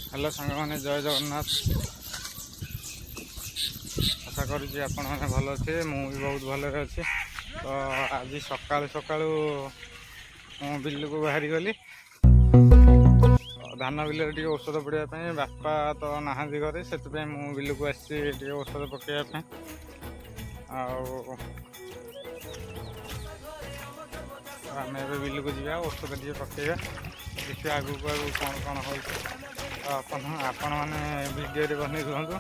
Hello सांग मैंने जय जगन्नाथ। आशा करुँच आपण मैंने भल अच्छे मुझे बहुत भल अच्छे। तो आज सकालू सकालू बिल को बाहरी गली धान बिल टे औषध पड़ापी बापा तो नहा घरे से बिल को आसी औषध पकड़ापी आम बिल को जा औषध टे पकड़ा देखिए आगू आगू कौन कौन हो आपण मैंने वीडियो बनी रुहतु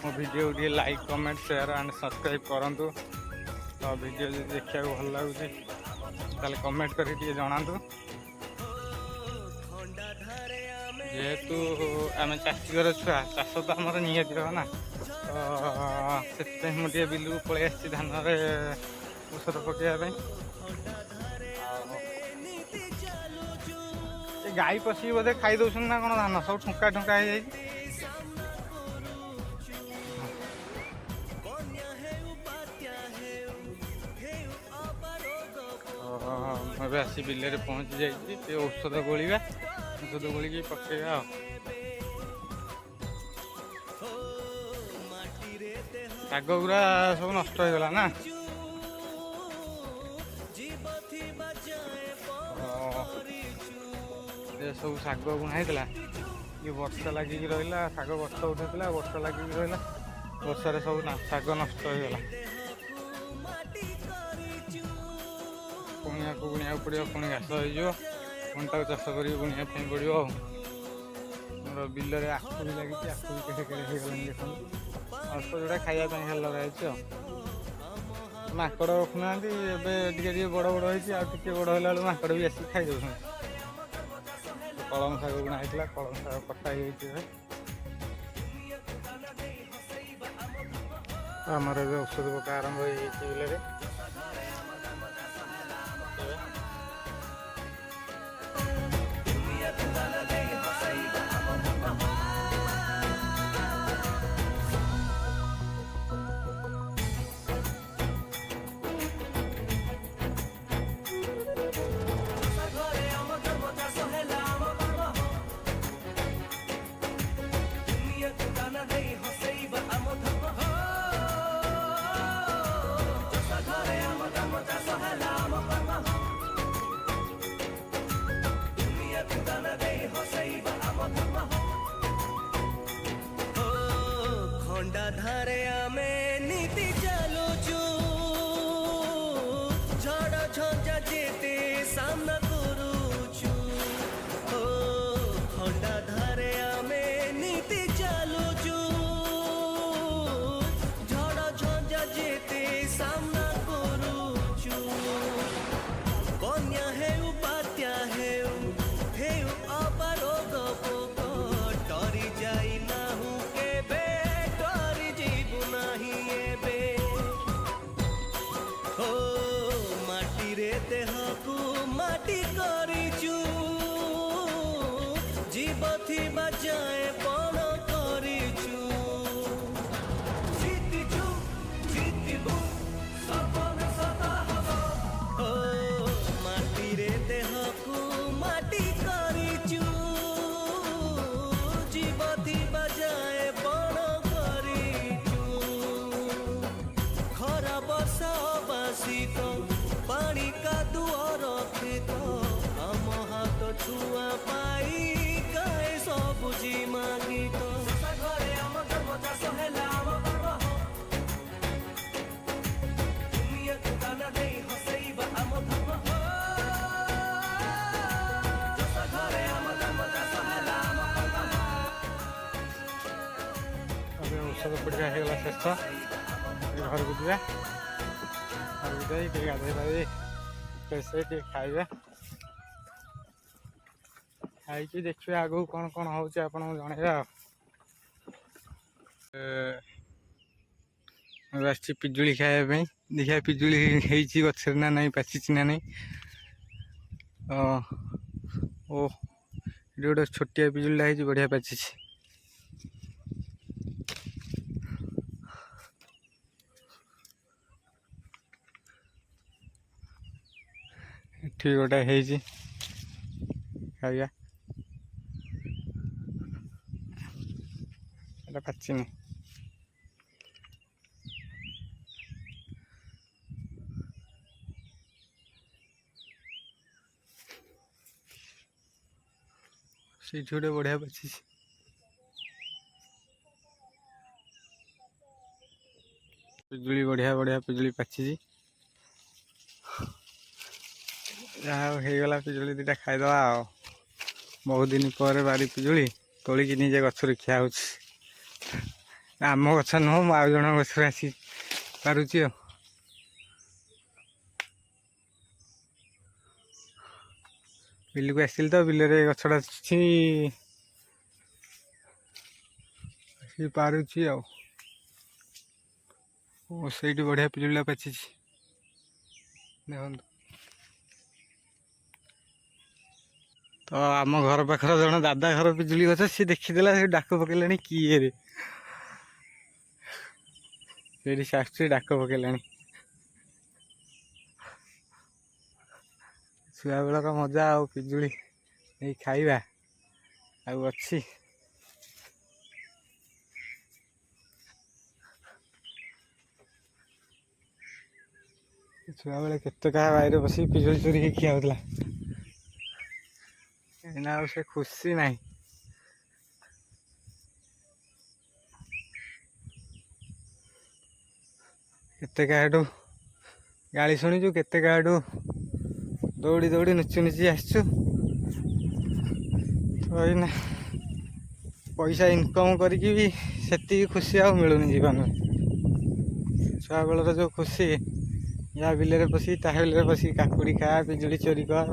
मो वीडियो टे like comment share and subscribe करूँ। तो वीडियो जो देखा भल लगुच ताले कमेंट करके जनातु। जेहेतु आम चाषीगर छुआ चाष तो आमर निहती रहा ना तो मुझे बिल को पलि आसी धान औषध पकड़ापी गाई पशिक बोधे खाई दौन ना कौन धान सब ठुंका ठुंका हो जाए आसी बिल पहुँची जाइए औषध गोलिया औषध गोलिक पकड़ा शाग गुरा सब नष्ट हो गला ना सब शाग बुणाई ये वर्षा लगिक रहा शाग गछ उठा वर्षा लगिक रहा वर्षार सब शाग नष्ट हो गला पुणी को बुणा पड़ो पुणी घास हो पुणी तक चाष कर बुणा पड़ो मोर बिल आखु भी लगी आखु भी केड़े केड़े हो गलानी देखो अल्प जोड़ा खायापी हेल लगाई माकड़ रखुना टे बड़ बड़ होती बड़ है माकड़ भी आसिक खाई दौन। कलम शाग बुणा होता कलम शाग कटा आमर औषध पका आरंभ हो बिल धारे आमे नीति चलुचु झड़ झंझा जेते सामना करुचु खंडा धारे आमे नीति चलुचु झड़ झंझा जेते सामना करुचु बन्या हेउ बात्या हेउ अपारोग पोक डरी जाई नाहु केबे देह को माटी करिचु जीव थिबा जाए पण करिचु जीतिचु जीतिबु सपन सदा हबो माटी रे देह को माटी करिचु जीव थिबा जाए पण करिचु खरा बसा बासित पानी का दुआर खेत आम हाथ छुआ पाई गाए सबुझी मागी तो औषध पड़ा होगा शेष घर को जा गाधे पाधे कैसे खाइबे खाई देखिए आगू कौन कौन हो जनइबा पिजुली खायापी देखिए पिजुली गचर ना नहीं पाची ना नहीं ओ गोटे छोटिया पिजुला बढ़िया पाची ठीक गोटे ଖାଇବା। ଏଟା ପାଚିନି। ସେଇଠି ଗୋଟେ ବଢ଼ିଆ ପାଚିଛି। ପିଜୁଳି ବଢ଼ିଆ ପିଜୁଳି ପାଚିଛି। ଯାହା ହଉ ହେଇଗଲା ପିଜୁଳି ଦୁଇଟା ଖାଇଦେବା ଆଉ। ବହୁତ ଦିନ ପରେ ବାରି ପିଜୁଳି ତୋଳିକି ନିଜେ ଗଛରୁ ଖିଆ ହେଉଛି। ଆମ ଗଛ ନୁହଁ, ମୁଁ ଆଉ ଜଣଙ୍କ ଗଛରୁ ଆସି ପାରୁଛି ଆଉ। ବିଲକୁ ଆସିଲି ତ, ବିଲରେ ଗଛଟା ଅଛି ପାରୁଛି ଆଉ। ଓ ସେଇଠି ବଢ଼ିଆ ପିଜୁଳିଟା ପାଚିଛି ଦେଖନ୍ତୁ। ତ ଆମ ଘର ପାଖରେ ଜଣେ ଦାଦା ଘର ପିଜୁଳି ଗଛ, ସିଏ ଦେଖିଦେଲା, ସେ ଡାକ ପକେଇଲାଣି କିଏ ରେ। ସେଇଠି ସେ ଆସୁଛି ଡାକ ପକେଇଲାଣି। ଛୁଆବେଳର ମଜା ଆଉ ପିଜୁଳି ନେଇ ଖାଇବା ଆଉ ଅଛି। ଛୁଆବେଳେ କେତେ କାହା ବାଇରେ ବସିକି ପିଜୁଳି ଚୋରିକି ଖିଆ ହଉଥିଲା। ଏଇନା ଆଉ ସେ ଖୁସି ନାହିଁ। କେତେ କାହାଠୁ ଗାଳି ଶୁଣିଛୁ, କେତେ କାହାଠୁ ଦୌଡ଼ି ଦୌଡ଼ି ନୁଚି ନୁଚି ଆସିଛୁ। ତ ଏଇନା ପଇସା ଇନକମ୍ କରିକି ବି ସେତିକି ଖୁସି ଆଉ ମିଳୁନି ଜୀବନରେ। ଛୁଆବେଳର ଯେଉଁ ଖୁସି, ୟା ବିଲରେ ପଶି ତା ବିଲରେ ପଶି କାକୁଡ଼ି ଖା, ପିଜୁଳି ଚୋରି କର,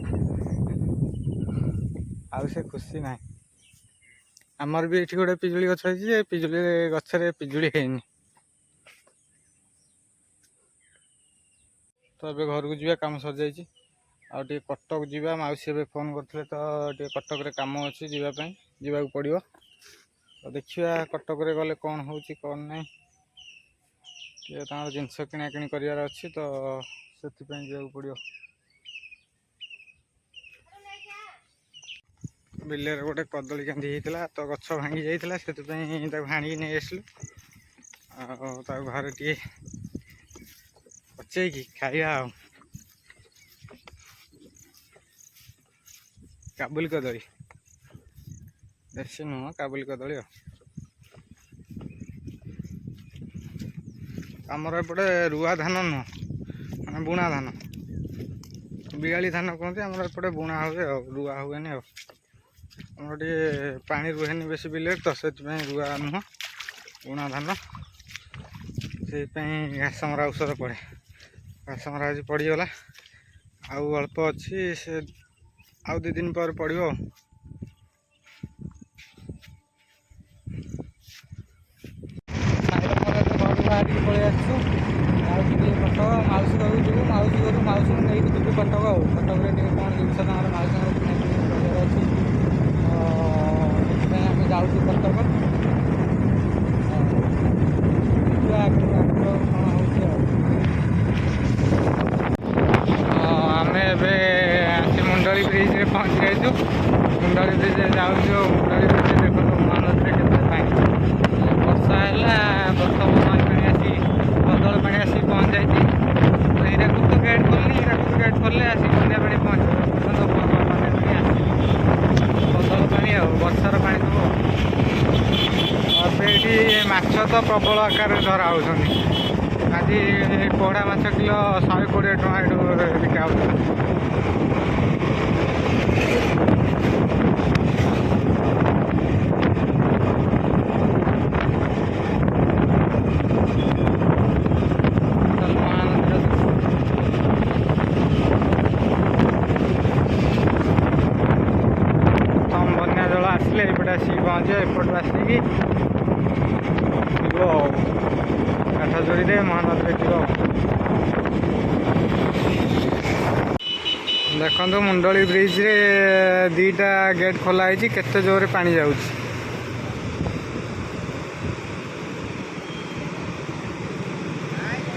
ଆଉ ସେ ଖୁସି ନାହିଁ। ଆମର ବି ଏଠି ଗୋଟେ ପିଜୁଳି ଗଛ ହେଇଛି ଯେ, ପିଜୁଳି ଗଛରେ ପିଜୁଳି ହେଇନି। ତ ଏବେ ଘରକୁ ଯିବା, କାମ ସରିଯାଇଛି। ଆଉ ଟିକେ କଟକ ଯିବା, ମାଉସୀ ଏବେ ଫୋନ୍ କରିଥିଲେ ତ ଟିକେ କଟକରେ କାମ ଅଛି ଯିବା ପାଇଁ, ଯିବାକୁ ପଡ଼ିବ। ତ ଦେଖିବା କଟକରେ ଗଲେ କ'ଣ ହେଉଛି କ'ଣ ନାହିଁ। ଟିକେ ତାଙ୍କର ଜିନିଷ କିଣାକିଣି କରିବାର ଅଛି ତ, ସେଥିପାଇଁ ଯିବାକୁ ପଡ଼ିବ। ବିଲରେ ଗୋଟେ କଦଳୀ କାନ୍ଧି ହେଇଥିଲା ତ, ଗଛ ଭାଙ୍ଗି ଯାଇଥିଲା, ସେଥିପାଇଁ ତାକୁ ହାଣିକି ନେଇ ଆସିଲୁ। ଆଉ ତାକୁ ଘରେ ଟିକେ ପଚେଇକି ଖାଇବା ଆଉ। କାବୁଲି କଦଳୀ, ଦେଶୀ ନୁହଁ, କାବୁଲି କଦଳୀ ଆଉ। ଆମର ଏପଟେ ରୁଆ ଧାନ ନୁହଁ, ମାନେ ବୁଣା ଧାନ। ବିଆଳି ଧାନ କୁହନ୍ତି, ଆମର ଏପଟେ ବୁଣା ହୁଏ ଆଉ, ରୁଆ ହୁଏନି ଆଉ। ଆମର ଟିକେ ପାଣି ରୁହେନି ବେଶୀ ବିଲରେ ତ, ସେଥିପାଇଁ ରୁଆ ନୁହଁ, ବୁଣା ଧାନ। ସେଇଥିପାଇଁ ଘାସ ମରା ଔଷଧ ପଡ଼େ। ଘାସ ମରା ଆଜି ପଡ଼ିଗଲା, ଆଉ ଅଳ୍ପ ଅଛି, ସେ ଆଉ 2 ଦିନ ପରେ ପଡ଼ିବ ଆଉ। ବାହାରିକି ପଳେଇ ଆସିଛୁ, ଆଉ ଟିକେ କଟକ ମାଉସୀ ଘରକୁ ଯିବୁ। ମାଉସୀ ମାଉସୀକୁ ନେଇକି ଯିବୁ କଟକ ଆଉ। କଟକରେ ଟିକେ କ'ଣ ଜିନିଷ ତାଙ୍କର ମାଉସୀଙ୍କର କିଣାକିଣି କରିବାର ଅଛି, ସେଥିପାଇଁ ଆମେ ଯାଉଛୁ କଟକ। ଦେଖିବା ଆଗକୁ କ'ଣ ହେଉଛି ଆଉ। ଆମେ ଏବେ ଆସି ମୁଣ୍ଡଳି ବ୍ରିଜ୍ରେ ପହଞ୍ଚି ଯାଇଛୁ। ମୁଣ୍ଡଳି ବ୍ରିଜ୍ରେ ଯାଉଛୁ। ମୁଣ୍ଡଳି ବ୍ରିଜ୍ରେ ଦେଖନ୍ତୁ ମହାନଦୀରେ କେତେ ପାଣି। ବର୍ଷା ହେଲା, ପ୍ରଥମ ନଈ ପାଣି ଆସି ବଦଳ ପାଣି ଆସିକି ପହଞ୍ଚି ଯାଇଛି। ହୀରାକୁଦ ତ ଗେଟ୍ ଖୋଲିନି, ହୀରାକୁଦ ଗେଟ୍ ଖୋଲିଲେ ଆସିକି ବନ୍ୟା ପାଣି ପହଞ୍ଚିବ। ପାଣି ଆସିନି, ବଦଳ ପାଣି ଆଉ, ବର୍ଷାର ପାଣି ସବୁ। ଏବେ ଏଠି ମାଛ ତ ପ୍ରବଳ ଆକାରରେ ଧରା ହେଉଛନ୍ତି। ଆଜି ପୋହଡ଼ା ମାଛ କିଲୋ 120 ଟଙ୍କା ଏଠୁ ବିକା ହେଉଥିଲା। ବନ୍ୟା ଜଳ ଆସିଲେ ଏପଟେ ଆସିକି ପହଞ୍ଚିବ। ଏପଟୁ ଆସିକି ଯିବ କାଠଯୋଡ଼ିରେ ମହାନଦୀରେ ଯିବ। ଦେଖନ୍ତୁ ମୁଣ୍ଡଳି ବ୍ରିଜ୍ରେ 2ଟା ଗେଟ୍ ଖୋଲା ହେଇଛି, କେତେ ଜୋରରେ ପାଣି ଯାଉଛି।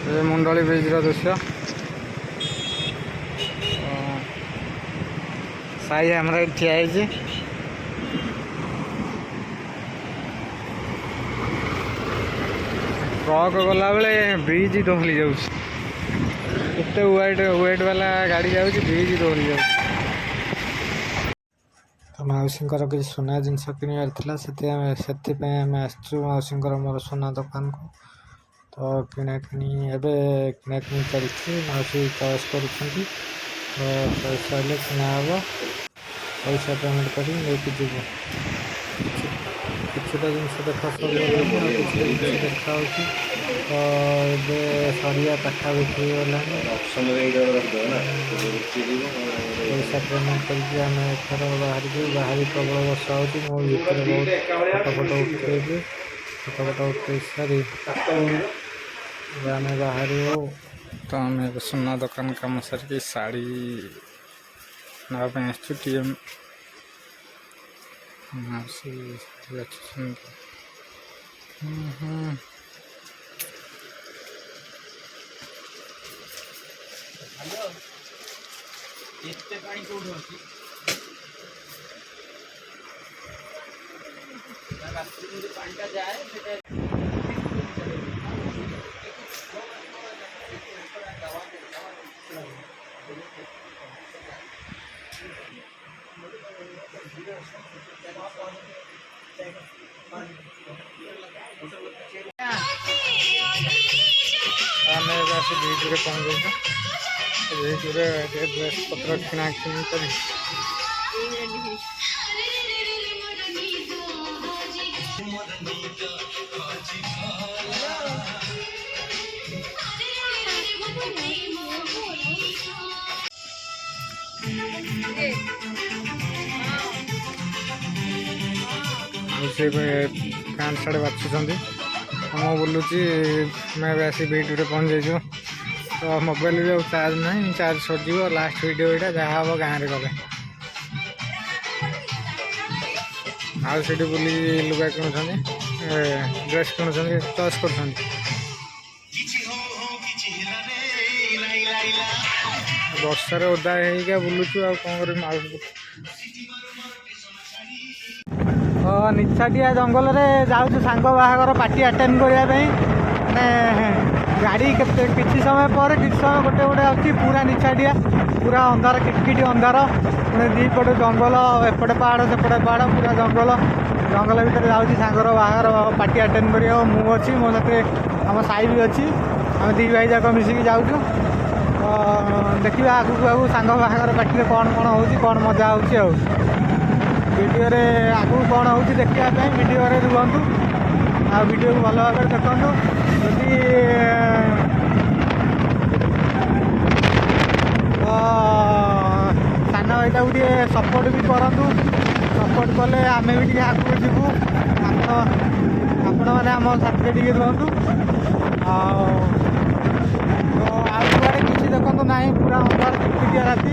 ଏ ମୁଣ୍ଡଳି ବ୍ରିଜ୍ର ଦୃଶ୍ୟ। ସାଇ ଆମର ଏଠି ଠିଆ ହେଇଛି। ଟ୍ରକ୍ ଗଲାବେଳେ ବ୍ରିଜ୍ ଦୋହଲି ଯାଉଛି। ଏତେ ୱେଟ୍ ବାଲା ଗାଡ଼ି ଯାଉଛି, ବ୍ରିଜ୍ ଦୋହଲି ଯାଉଛି। ତ ମାଉସୀଙ୍କର କିଛି ସୁନା ଜିନିଷ କିଣିବାର ଥିଲା, ସେଥିପାଇଁ ଆମେ ଆସିଛୁ ମାଉସୀଙ୍କର ମୋର ସୁନା ଦୋକାନକୁ। ତ କିଣାକିଣି ଚାଲିଛି। ମାଉସୀ ଚଏସ୍ କରୁଛନ୍ତି। ତ ଚଏସ୍ ହେଲେ କିଣା ହେବ। ପଇସା ପେମେଣ୍ଟ କରି ନେଇକି ଯିବୁ। କିଛିଟା ଜିନିଷ ଦେଖା ସରିଗଲାଣି, ଆଉ କିଛିଟା ଜିନିଷ ଦେଖାହେଉଛି। ତ ଏବେ ସରିବା ପାଖାପାଖି ହେଇଗଲାଣି। ପଇସା ପେମେଣ୍ଟ କରିକି ଆମେ ଏଥର ବାହାରି ପ୍ରବଳ ବର୍ଷା ହେଉଛି। ମୁଁ ଭିତରେ ବହୁତ ଫଟୋ ଉଠେଇବି। ଫଟୋ ଉଠେଇ ସାରି ଆମେ ବାହାରିବୁ। ତ ଆମେ ସୁନା ଦୋକାନ କାମ ସାରିକି ଶାଢ଼ୀ ନେବା ପାଇଁ ଆସିଛୁ। ଟିଏମ୍ ମାଉସୀ ଅଛନ୍ତି। ଏତେ ପାଣି କୋଉଠି ଅଛି? ପାଣିଟା ଯାଏ ସେଟା ଆମେ ଏବେ ଆସି ବିଚ୍ରେ ପହଞ୍ଚୁଛୁ। ବିଚ୍ରେ ଟିକେ ଡ୍ରେସ୍ ପତ୍ର କିଣାକିଣି କରି ଆଉ ସେ ପ୍ୟାଣ୍ଟ ସାର୍ଟ ବାଛୁଛନ୍ତି। ମୁଁ ବୁଲୁଛି। ଆମେ ଏବେ ଆସି ବିଚ୍ରେ ପହଞ୍ଚିଯାଇଛୁ। ତ ମୋବାଇଲ ବି ଆଉ ଚାର୍ଜ ନାହିଁ, ଚାର୍ଜ ସରିଯିବ। ଲାଷ୍ଟ ଭିଡ଼ିଓ ଏଇଟା, ଯାହା ହେବ ଗାଁରେ ଗଲେ। ଆଉ ସେଠି ବୁଲି ଲୁଗା କିଣୁଛନ୍ତି, ଡ୍ରେସ୍ କିଣୁଛନ୍ତି, ଚଏସ୍ କରୁଛନ୍ତି। ବର୍ଷାରେ ଓଦା ହେଇକା ବୁଲୁଛୁ, ଆଉ କ'ଣ କରିବୁ। ମାଉସୀ ନିଛାଟିଆ ଜଙ୍ଗଲରେ ଯାଉଛୁ ସାଙ୍ଗ ବାହାଘର ପାର୍ଟି ଆଟେଣ୍ଡ କରିବା ପାଇଁ। ମାନେ ଗାଡ଼ି କିଛି ସମୟ ପରେ କିଛି ସମୟ ଗୋଟେ ଅଛି ପୁରା ନିଛାଟିଆ, ପୁରା ଅନ୍ଧାର, କିଟକିଟି ଅନ୍ଧାର। ପୁଣି ଦୁଇ ପଟେ ଜଙ୍ଗଲ, ଏପଟେ ପାହାଡ଼ ସେପଟେ ପାହାଡ଼, ପୁରା ଜଙ୍ଗଲ ଭିତରେ ଯାଉଛି ସାଙ୍ଗର ବାହାଘର ପାର୍ଟି ଆଟେଣ୍ଡ କରିବାକୁ। ମୁଁ ଅଛି, ମୋ ସାଥିରେ ଆମ ସାଇ ବି ଅଛି। ଆମେ ଦୁଇ ଭାଇ ଯାକ ମିଶିକି ଯାଉଛୁ। ତ ଦେଖିବା ଆଗକୁ ସାଙ୍ଗ ବାହାଘର ପାର୍ଟିରେ କ'ଣ ହେଉଛି, କ'ଣ ମଜା ହେଉଛି। ଆଉ ଭିଡ଼ିଓରେ ଆଗକୁ କ'ଣ ହେଉଛି ଦେଖିବା ପାଇଁ ଭିଡ଼ିଓରେ ରୁହନ୍ତୁ। ଆଉ ଭିଡ଼ିଓକୁ ଭଲ ଭାବରେ ଦେଖନ୍ତୁ। ଯଦି ସାନ ଭାଇଟାକୁ ଟିକେ ସପୋର୍ଟ ବି କରନ୍ତୁ। ସପୋର୍ଟ କଲେ ଆମେ ବି ଟିକେ ଆଗକୁ ଯିବୁ। ଆପଣମାନେ ଆମ ସାଥିରେ ଟିକେ ରୁହନ୍ତୁ। ଆଉ କୁଆଡ଼େ କିଛି ଦେଖନ୍ତୁ ନାହିଁ, ପୁରା ଅନ୍ଧାର କିଟକିଟିଆ ରାତି।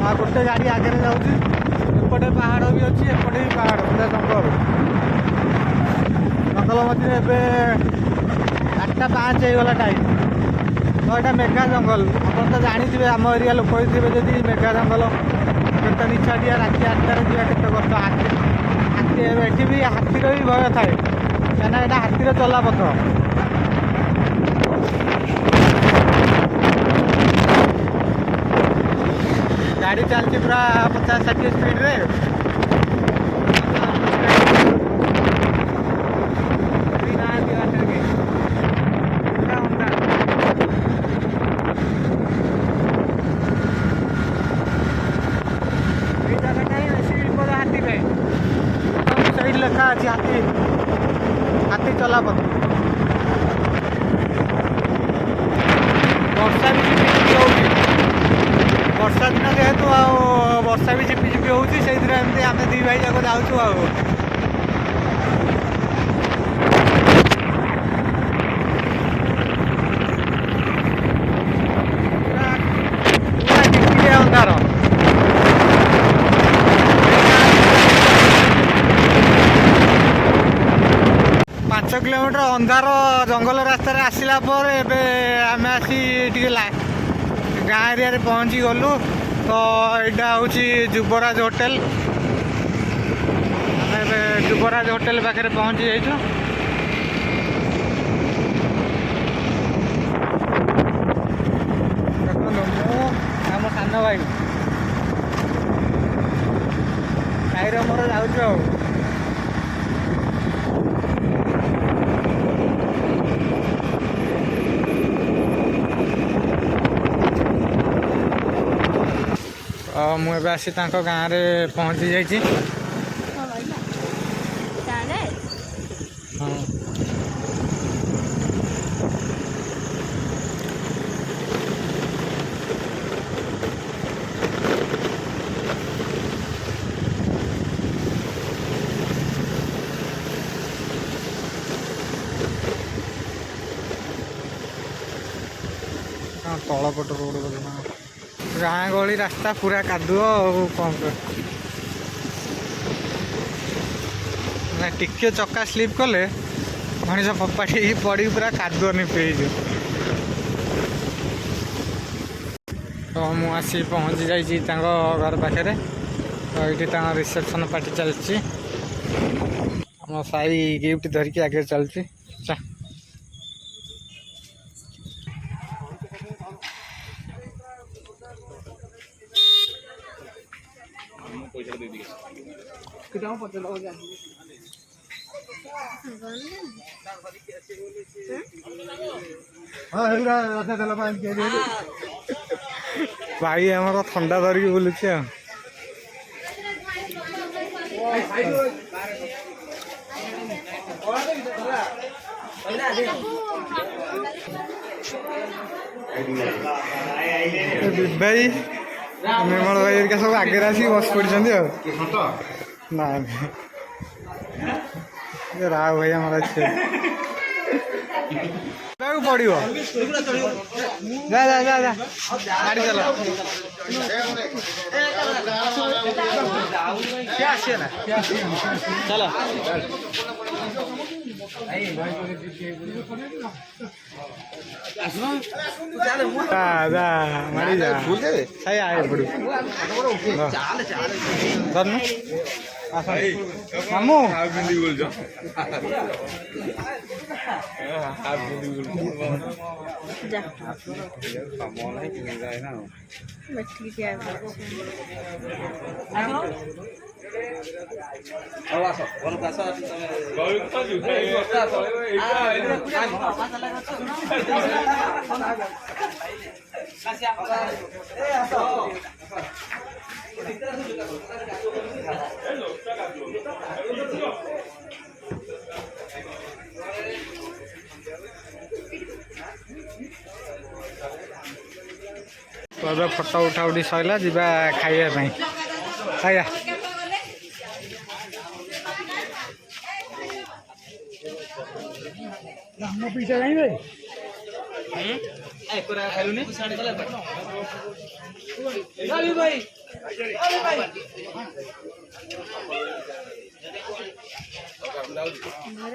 ଆଉ ଗୋଟେ ଗାଡ଼ି ଆଗରେ ଯାଉଛି। ଏପଟେ ପାହାଡ଼ ବି ଅଛି, ଏପଟେ ବି ପାହାଡ଼, ପୁରା ଜଙ୍ଗଲ ମଝିରେ। ଏବେ 8:05 ହେଇଗଲା ଟାଇମ୍। ତ ଏଇଟା ମେଘା ଜଙ୍ଗଲ। ଆପଣ ତ ଜାଣିଥିବେ, ଆମ ଏରିଆ ଲୋକ ହେଇଥିବେ ଯଦି, ମେଘା ଜଙ୍ଗଲ କେତେ ନିଛାଟିଆ। ରାତି 8ଟାରେ ଯିବା କେତେ କଷ୍ଟ। ହାତୀ ଏଠି ବି ହାତୀର ବି ଭୟ ଥାଏ, କାହିଁକିନା ଏଇଟା ହାତୀର ଚଲାପଥ। ଗାଡ଼ି ଚାଲିଛି ପୁରା 50-60 ସ୍ପିଡ଼ରେ। ସେଇଠି ଲେଖା ଅଛି ହାତୀ ଚଲାପଥ। ବର୍ଷା ବି ଝିପିଝିପି ହେଉଛି। ବର୍ଷା ଦିନ ଯେହେତୁ, ଆଉ ବର୍ଷା ବି ଝିପିଝିପି ହେଉଛି, ସେଇଥିରେ ଏମିତି ଆମେ ଦୁଇ ଭାଇ ଯାକ ଯାଉଛୁ। ଆଉ ପୁରା କିଟକିଟିଆ ଅନ୍ଧାର। 5 କିଲୋମିଟର ଅନ୍ଧାର ଜଙ୍ଗଲ ରାସ୍ତାରେ ଆସିଲା ପରେ ଏବେ ଆମେ ଆସି ଟିକେ ଗାଁ ଏରିଆରେ ପହଞ୍ଚି ଗଲୁ। तो यहाँ हूँ युवराज होटेल आम युवराज होटेल पाखे पहुँची जाइछु आम सान भाई भाईर मोर जाऊँ मुझे आसी गाँव में पहुँची जाइए हाँ तलपट रोड गाँ गहली रास्ता पूरा कादुओ कौन टिके चक्का स्लीप कले मनीष पपाटी पड़ी पूरा कादुओ निपे तो मुझे पहुँची जाइए घर पाखे तो ये रिसेप्शन पार्टी चलती आम साई गिफ्ट धरिकी आगे चलती भाई आमर थंडा धरिकी बुलूँ भाई निर्मल भाई का सब आगे आसिक बस पड़ी ना राव भाई हमारा पड़ो जा जा जा जा गाड़ी चला क्या आसिए ना चलो मारी जा सही आए पड़ू मामू तो फोटो उठा उठी सरला जा खाइबा खाइया पीछा जाइए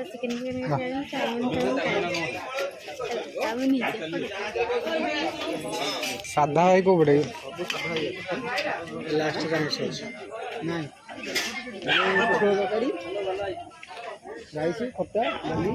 चिकन साधा भाई को बड़े लास्ट का नहीं राइस खट्टा दाली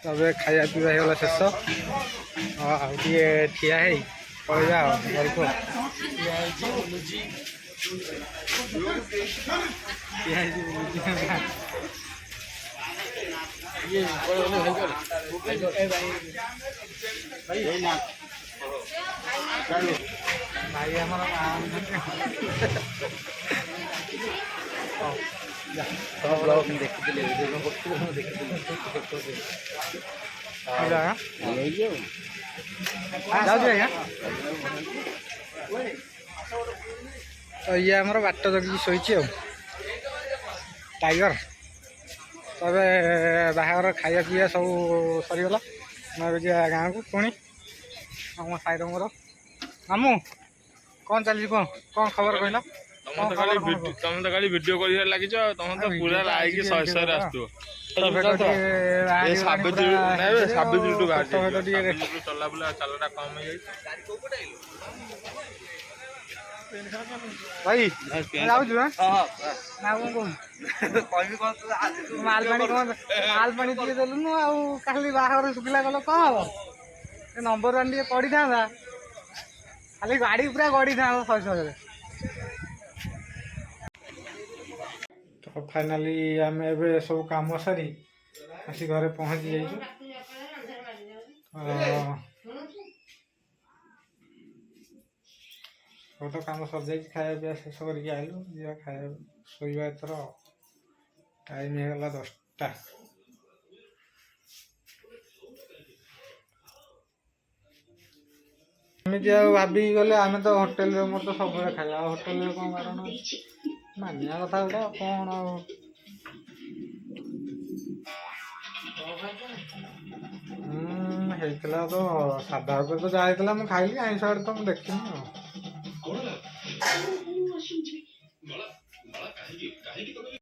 तब खाया पीवा होगा शेष ठिया है पड़ा घर को भाई हमारा तो ये आमर बाट जगिकी शोची टाइगर तो बाहर खाया पीया सब सरीगला मैं गाँव को पुणी आम साईर मोर मामू कौन चली कौन कौन खबर कहला ତମେ ତ ଖାଲି ଭିଡିଓ କରିବାରେ ଲାଗିଛ ତମେ ତ ପୁରା ଲାଇକି 100 ଆସୁଥିବ ସାବିତ୍ରୀଠୁ ବାହାରିଛି ଚଲା ବୁଲା ଚାଲଟା କମ ହେଇଯାଇଛି भाई जाऊँ ना कौन कहूँ मालपाणी कौन मालपाणी टे देलुनु आली बाहर शुखला गल कौन हम नंबर वन टे पड़ी था खाली गाड़ी पूरा गड़ी था 100 तो फाइनाली आम ए सब कम सारी आसी घरे पहुँची जाइए सब तो कम सर जाइए खाया पीया शेष करके आइलु जा खाया शोवा एथर टाइम होगा 10टा एमती भाभी गले आम तो होटेल मोर तो सब खाया होटेल कौन कारण मानिया कथा गोटा कौन होता तो साधा उपरे तो जाता मुझे खाइली आईस आड़े तो मुझे देखनी